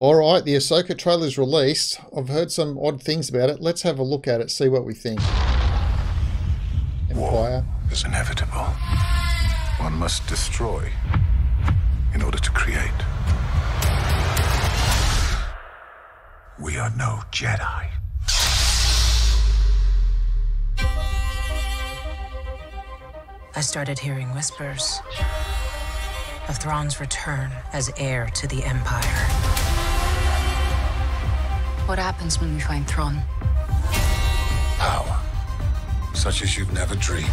All right, the Ahsoka trailer's released. I've heard some odd things about it. Let's have a look at it, see what we think. Empire. War is inevitable. One must destroy in order to create. We are no Jedi. I started hearing whispers of Thrawn's return as heir to the Empire. What happens when we find Thrawn? Power, such as you've never dreamed.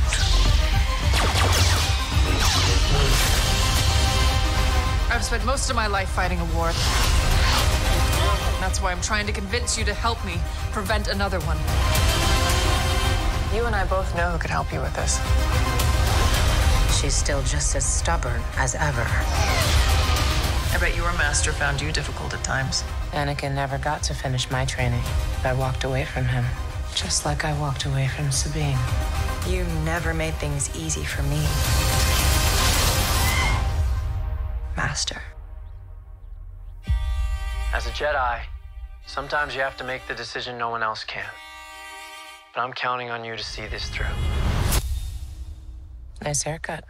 I've spent most of my life fighting a war. That's why I'm trying to convince you to help me prevent another one. You and I both know who could help you with this. She's still just as stubborn as ever. I bet your master found you difficult at times. Anakin never got to finish my training. I walked away from him, just like I walked away from Sabine. You never made things easy for me, Master. As a Jedi, sometimes you have to make the decision no one else can. But I'm counting on you to see this through. Nice haircut.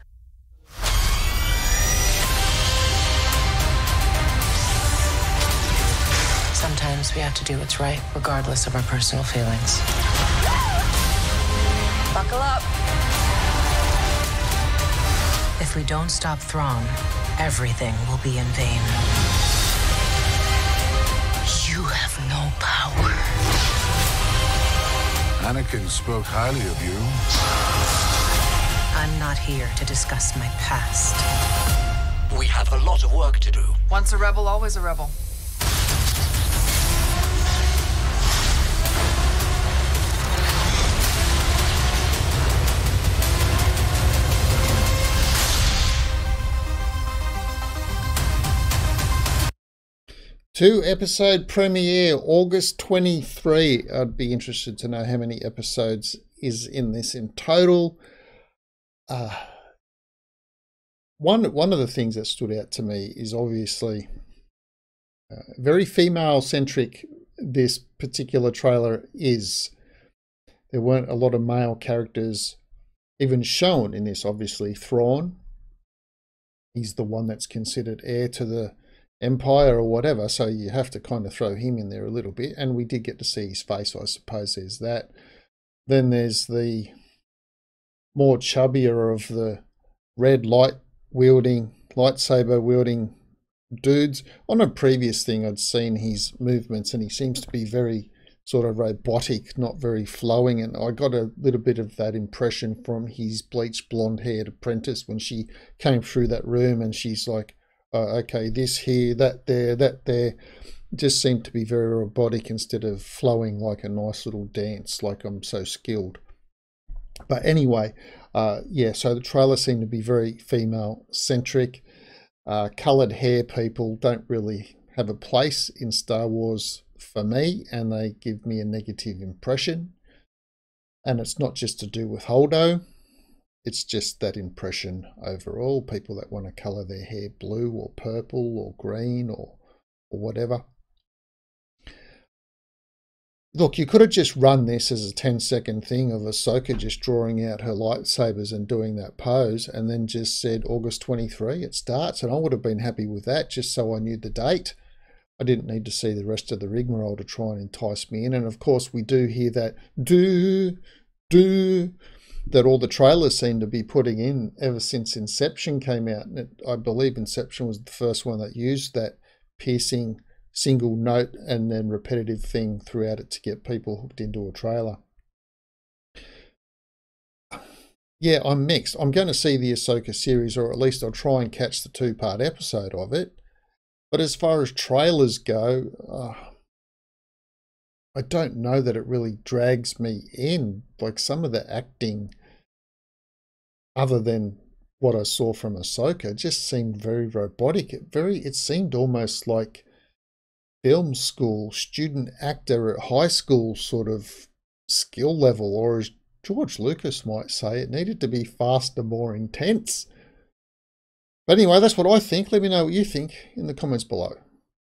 Sometimes we have to do what's right, regardless of our personal feelings. Buckle up. If we don't stop Thrawn, everything will be in vain. You have no power. Anakin spoke highly of you. I'm not here to discuss my past. We have a lot of work to do. Once a rebel, always a rebel. Two-episode premiere, August 23. I'd be interested to know how many episodes is in this in total. One of the things that stood out to me is obviously very female-centric this particular trailer is. There weren't a lot of male characters even shown in this, obviously. Thrawn, he's the one that's considered heir to the Empire or whatever, so you have to kind of throw him in there a little bit, and we did get to see his face, I suppose. There's that. Then there's the more chubbier of the red lightsaber wielding dudes. On a previous thing I'd seen his movements, and he seems to be very sort of robotic, not very flowing, and I got a little bit of that impression from his bleached blonde haired apprentice when she came through that room, and she's like, okay, this here, that there, that there. Just seemed to be very robotic instead of flowing like a nice little dance, like I'm so skilled. But anyway, yeah, so the trailer seemed to be very female-centric. Coloured hair people don't really have a place in Star Wars for me, and they give me a negative impression. And it's not just to do with Holdo. It's just that impression overall. People that want to colour their hair blue or purple or green or whatever. Look, you could have just run this as a 10-second thing of Ahsoka just drawing out her lightsabers and doing that pose, and then just said August 23, it starts, and I would have been happy with that just so I knew the date. I didn't need to see the rest of the rigmarole to try and entice me in. And of course we do hear that that all the trailers seem to be putting in ever since Inception came out. And I believe Inception was the first one that used that piercing single note and then repetitive thing throughout it to get people hooked into a trailer. Yeah, I'm mixed. I'm going to see the Ahsoka series, or at least I'll try and catch the 2-part episode of it. But as far as trailers go, I don't know that it really drags me in. Like, some of the acting, other than what I saw from Ahsoka, just seemed very robotic. It seemed almost like film school, student actor at high school sort of skill level, or as George Lucas might say, it needed to be faster, more intense. But anyway, that's what I think. Let me know what you think in the comments below.